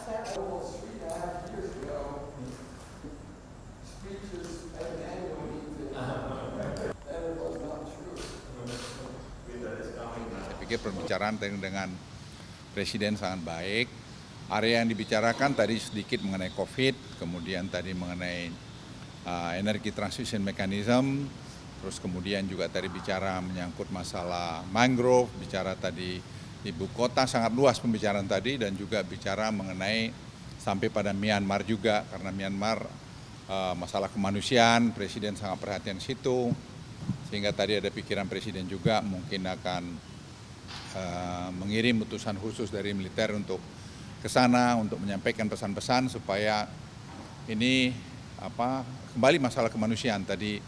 Almost 3.5 years ago, speeches at an annual meeting, and it was not true. Saya pikir pembicaraan dengan Presiden sangat baik. Area yang dibicarakan tadi sedikit mengenai COVID, kemudian tadi mengenai energi transition mechanism, terus kemudian juga tadi bicara menyangkut masalah mangrove, bicara tadi ibu kota, sangat luas pembicaraan tadi, dan juga bicara mengenai sampai pada Myanmar juga, karena Myanmar masalah kemanusiaan, Presiden sangat perhatian situ, sehingga tadi ada pikiran Presiden juga mungkin akan mengirim utusan khusus dari militer untuk ke sana untuk menyampaikan pesan-pesan supaya ini kembali masalah kemanusiaan tadi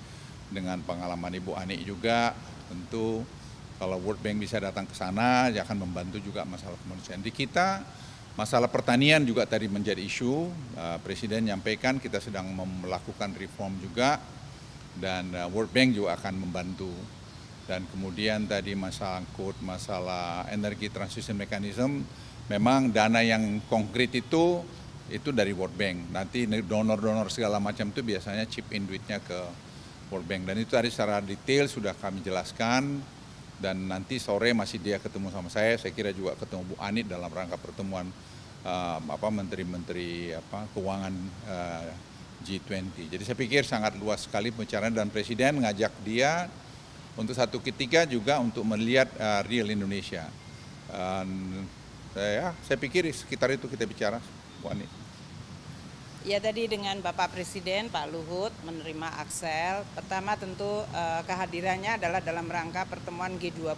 dengan pengalaman Ibu Ani juga tentu kalau World Bank bisa datang ke sana dia akan membantu juga masalah kemanusiaan. Di kita masalah pertanian juga tadi menjadi isu, Presiden menyampaikan kita sedang melakukan reform juga dan World Bank juga akan membantu. Dan kemudian tadi masalah energi transition mechanism, memang dana yang konkret itu dari World Bank. Nanti donor-donor segala macam itu biasanya chip in duitnya ke World Bank. Dan itu tadi secara detail sudah kami jelaskan. Dan nanti sore masih dia ketemu sama saya kira juga ketemu Bu Ani dalam rangka pertemuan menteri-menteri keuangan G20. Jadi saya pikir sangat luas sekali pembicaraan dan Presiden mengajak dia untuk satu ketika juga untuk melihat real Indonesia. Saya pikir sekitar itu kita bicara, Bu Ani. Ya, tadi dengan Bapak Presiden Pak Luhut menerima Axel. Pertama tentu kehadirannya adalah dalam rangka pertemuan G20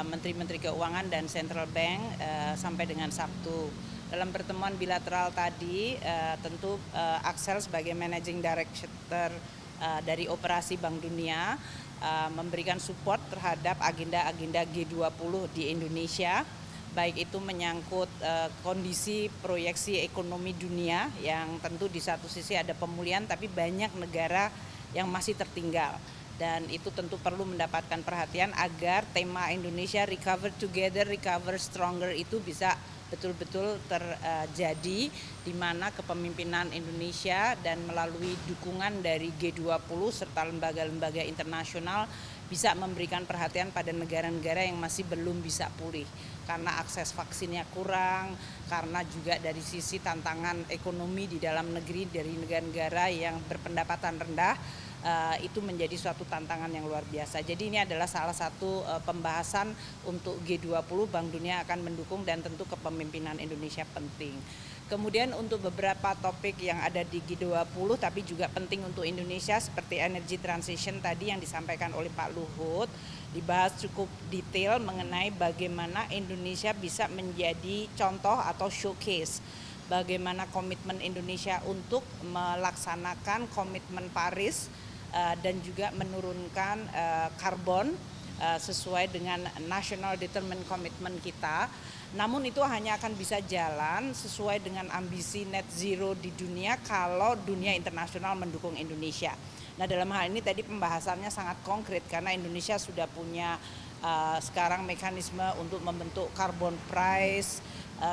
Menteri-Menteri Keuangan dan Central Bank sampai dengan Sabtu. Dalam pertemuan bilateral tadi tentu Axel sebagai Managing Director dari Operasi Bank Dunia memberikan support terhadap agenda-agenda G20 di Indonesia. Baik itu menyangkut kondisi proyeksi ekonomi dunia yang tentu di satu sisi ada pemulihan tapi banyak negara yang masih tertinggal. Dan itu tentu perlu mendapatkan perhatian agar tema Indonesia Recover Together, Recover Stronger itu bisa betul-betul terjadi di mana kepemimpinan Indonesia dan melalui dukungan dari G20 serta lembaga-lembaga internasional bisa memberikan perhatian pada negara-negara yang masih belum bisa pulih karena akses vaksinnya kurang, karena juga dari sisi tantangan ekonomi di dalam negeri dari negara-negara yang berpendapatan rendah itu menjadi suatu tantangan yang luar biasa. Jadi ini adalah salah satu pembahasan untuk G20, Bank Dunia akan mendukung dan tentu kepemimpinan Indonesia penting. Kemudian untuk beberapa topik yang ada di G20 tapi juga penting untuk Indonesia seperti energy transition tadi yang disampaikan oleh Pak Luhut, dibahas cukup detail mengenai bagaimana Indonesia bisa menjadi contoh atau showcase bagaimana komitmen Indonesia untuk melaksanakan komitmen Paris dan juga menurunkan karbon sesuai dengan National Determined Commitment kita. Namun itu hanya akan bisa jalan sesuai dengan ambisi net zero di dunia kalau dunia internasional mendukung Indonesia. Nah, dalam hal ini tadi pembahasannya sangat konkret karena Indonesia sudah punya sekarang mekanisme untuk membentuk carbon price,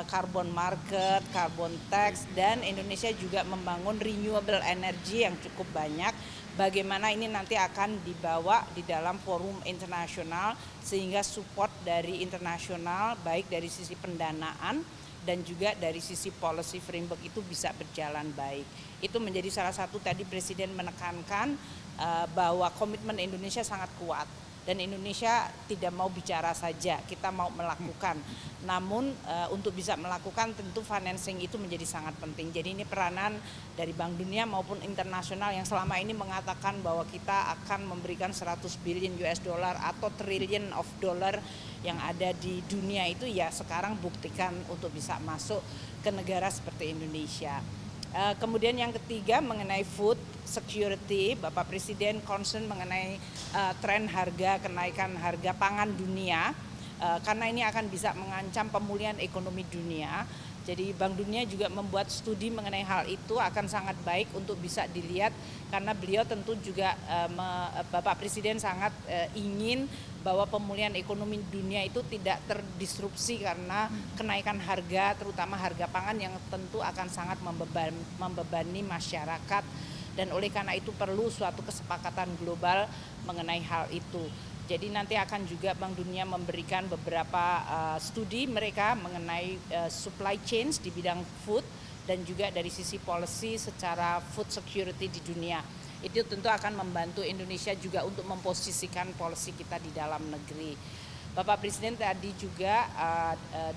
carbon market, carbon tax, dan Indonesia juga membangun renewable energy yang cukup banyak. Bagaimana ini nanti akan dibawa di dalam forum internasional sehingga support dari internasional baik dari sisi pendanaan dan juga dari sisi policy framework itu bisa berjalan baik. Itu menjadi salah satu tadi Presiden menekankan bahwa komitmen Indonesia sangat kuat. Dan Indonesia tidak mau bicara saja, kita mau melakukan. Namun untuk bisa melakukan tentu financing itu menjadi sangat penting. Jadi ini peranan dari Bank Dunia maupun internasional yang selama ini mengatakan bahwa kita akan memberikan 100 billion US dollar atau trillion of dollar yang ada di dunia itu ya sekarang buktikan untuk bisa masuk ke negara seperti Indonesia. Kemudian yang ketiga mengenai food security, Bapak Presiden concern mengenai tren harga, kenaikan harga pangan dunia karena ini akan bisa mengancam pemulihan ekonomi dunia Jadi Bank Dunia juga membuat studi mengenai hal itu, akan sangat baik untuk bisa dilihat karena beliau tentu juga Bapak Presiden sangat ingin bahwa pemulihan ekonomi dunia itu tidak terdisrupsi karena kenaikan harga, terutama harga pangan yang tentu akan sangat membebani masyarakat, dan oleh karena itu perlu suatu kesepakatan global mengenai hal itu. Jadi nanti akan juga Bank Dunia memberikan beberapa studi mereka mengenai supply chains di bidang food dan juga dari sisi policy secara food security di dunia. Itu tentu akan membantu Indonesia juga untuk memposisikan policy kita di dalam negeri. Bapak Presiden tadi juga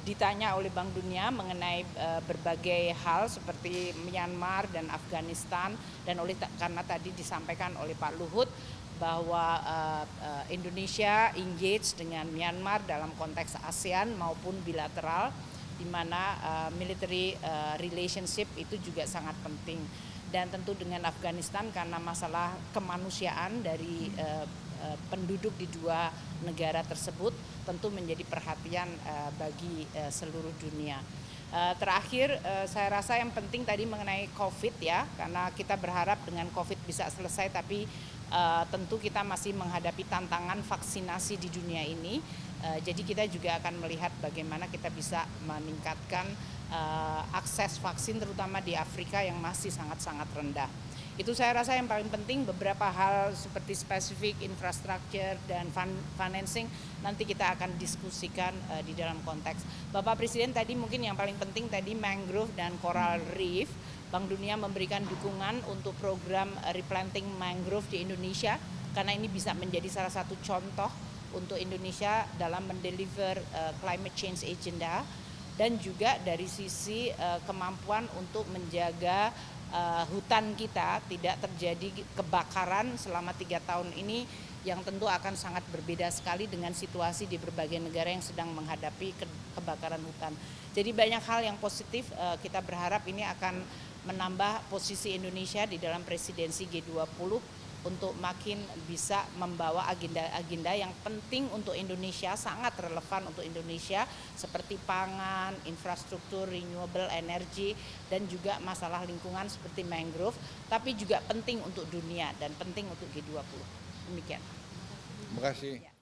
ditanya oleh Bank Dunia mengenai berbagai hal seperti Myanmar dan Afghanistan, dan karena tadi disampaikan oleh Pak Luhut bahwa Indonesia engage dengan Myanmar dalam konteks ASEAN maupun bilateral, di mana military relationship itu juga sangat penting. Dan tentu dengan Afghanistan karena masalah kemanusiaan dari penduduk di dua negara tersebut tentu menjadi perhatian bagi seluruh dunia. Terakhir saya rasa yang penting tadi mengenai COVID ya, karena kita berharap dengan COVID bisa selesai, tapi tentu kita masih menghadapi tantangan vaksinasi di dunia ini. Jadi kita juga akan melihat bagaimana kita bisa meningkatkan akses vaksin terutama di Afrika yang masih sangat-sangat rendah. Itu saya rasa yang paling penting. Beberapa hal seperti spesifik infrastruktur dan financing nanti kita akan diskusikan di dalam konteks. Bapak Presiden tadi mungkin yang paling penting tadi mangrove dan coral reef. Bank Dunia memberikan dukungan untuk program replanting mangrove di Indonesia karena ini bisa menjadi salah satu contoh untuk Indonesia dalam mendeliver climate change agenda, dan juga dari sisi kemampuan untuk menjaga hutan kita tidak terjadi kebakaran selama 3 tahun ini yang tentu akan sangat berbeda sekali dengan situasi di berbagai negara yang sedang menghadapi kebakaran hutan. Jadi banyak hal yang positif, kita berharap ini akan menambah posisi Indonesia di dalam presidensi G20 untuk makin bisa membawa agenda-agenda yang penting untuk Indonesia, sangat relevan untuk Indonesia seperti pangan, infrastruktur, renewable energy, dan juga masalah lingkungan seperti mangrove, tapi juga penting untuk dunia dan penting untuk G20. Demikian. Terima kasih.